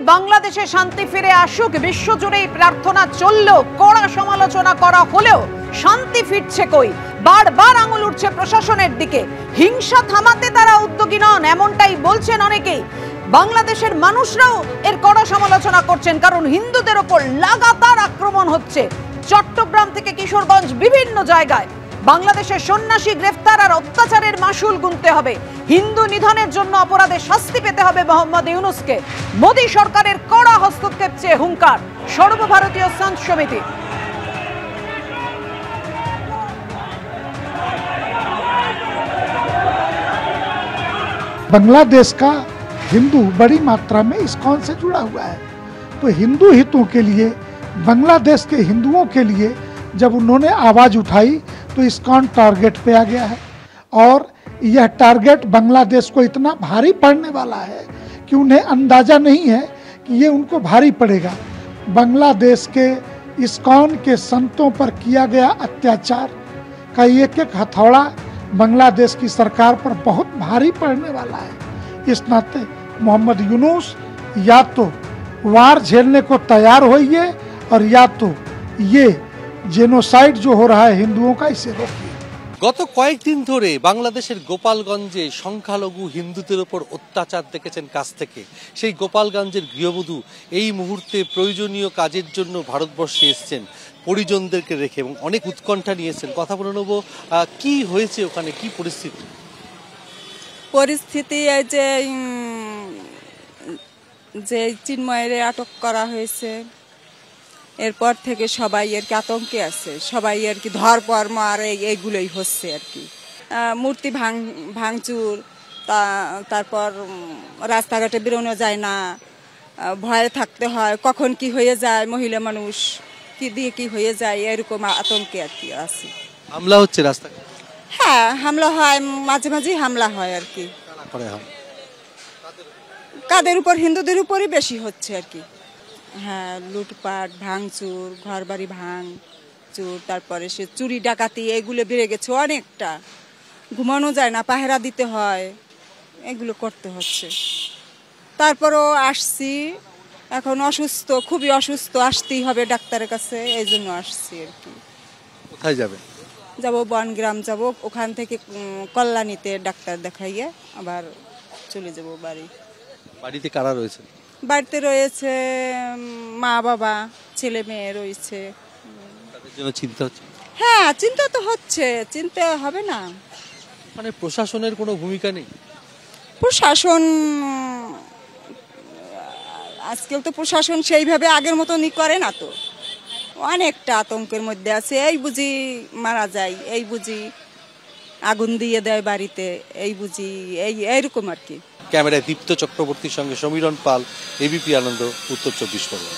বাংলাদেশে শান্তি ফিরে আসুক বিশ্বজুড়েই প্রার্থনা চললেও কড়া সমালোচনা করা হলেও শান্তি ফিরছে কই? বারবার আঙুল উঠছে প্রশাসনের দিকে। হিংসা থামাতে তারা উদ্যোগী নন, এমনটাই বলছেন অনেকেই। বাংলাদেশের মানুষরাও এর কড়া সমালোচনা করছেন, কারণ হিন্দুদের ওপর লাগাতার আক্রমণ হচ্ছে। চট্টগ্রাম থেকে কিশোরগঞ্জ বিভিন্ন জায়গায় বাংলাদেশের সন্ন্যাসী গ্রেফতার আর অত্যাচারের মাসুল গুনতে হবে। হিন্দু নিধনের জন্য অপরাধে শাস্তি পেতে হবে মোহাম্মদ ইউনূসকে। মোদী সরকারের কড়া হস্তক্ষেপ চেয়ে হুঙ্কার সর্বভারতীয় সন্ত সমিতি। बांग्लादेश का हिंदू बड़ी मात्रा में इस्कॉन से जुड़ा हुआ है, तो हिंदू हितों के लिए, बांग्लादेश के हिंदुओं के लिए जब उन्होंने आवाज़ उठाई तो इस्कॉन टारगेट पे आ गया है। और यह टारगेट बांग्लादेश को इतना भारी पड़ने वाला है कि उन्हें अंदाज़ा नहीं है कि ये उनको भारी पड़ेगा। बांग्लादेश के इस्कॉन के संतों पर किया गया अत्याचार का एक एक हथौड़ा बांग्लादेश की सरकार पर बहुत भारी पड़ने वाला है। इस नाते मोहम्मद यूनुस या तो वार झेलने को तैयार होइए और या तो ये जेनोसाइड जो हो रहा है हिंदुओं का, इसे रोकिए। গত কয়েকদিন ধরে বাংলাদেশের গোপালগঞ্জে সংখ্যালঘু হিন্দুদের উপর অত্যাচার দেখেছেন কাছ থেকে। সেই গোপালগঞ্জের গৃহবধূ এই মুহূর্তে প্রয়োজনীয় কাজের জন্য ভারতবর্ষে এসেছেন পরিজনদেরকে রেখে, এবং অনেক উৎকণ্ঠা নিয়েছেন। কথা বলে নেব কি হয়েছে ওখানে, কি পরিস্থিতি। এই যে চিন্ময়ের আটক করা হয়েছে, এরপর থেকে সবাই আর কি আতঙ্কে আছে। সবাই আর কি ধরপর্ম আর এইগুলোই হচ্ছে আর কি। মূর্তি ভাঙচুর, তারপর রাস্তাঘাটে বেরোনো যায় না, ভয়ে থাকতে হয়, কখন কি হয়ে যায়, মহিলা মানুষ কি দিয়ে কি হয়ে যায়, এরকম আতঙ্কে আর কি আছে। হামলা হচ্ছে রাস্তায়? হ্যাঁ, হামলা হয়, মাঝে মাঝেই হামলা হয় আর কি। কাদের উপর? হিন্দুদের উপরই বেশি হচ্ছে আর কি। হ্যাঁ, লুটপাট, ভাঙচুর, ঘর বাড়ি ভাঙচুর, তারপরে সে চুরি ডাকাতি, এগুলো বেড়ে গেছে অনেকটা। ঘুমানো যায় না, পাহারা দিতে হয়, এগুলো করতে হচ্ছে। তারপরও আসছি, এখন অসুস্থ, খুবই অসুস্থ, আসতেই হবে ডাক্তারের কাছে, এই জন্য আসছি আর কি। কোথায় যাবে? যাব বনগ্রাম যাব, ওখান থেকে কল্যাণীতে ডাক্তার দেখাইয়ে আবার চলে যাব বাড়ি। বাড়িতে কারা রয়েছে? বাড়িতে রয়েছে মা বাবা, ছেলে মেয়ে রয়েছে। তাদের জন্য চিন্তা হচ্ছে? হ্যাঁ, চিন্তা তো হচ্ছে, চিন্তা হবে না। মানে প্রশাসনের কোনো ভূমিকা নেই? প্রশাসন আজকাল তো প্রশাসন সেইভাবে আগের মতনই করে না তো, অনেকটা আতঙ্কের মধ্যে আছে। এই বুঝি মারা যায়, এই বুঝি আগুন দিয়ে দেয় বাড়িতে, এই বুঝি এইরকম আর কি। ক্যামেরায় দীপ্ত চক্রবর্তীর সঙ্গে সমীরণ পাল, এবিপি আনন্দ, উত্তর 24 পরগনা।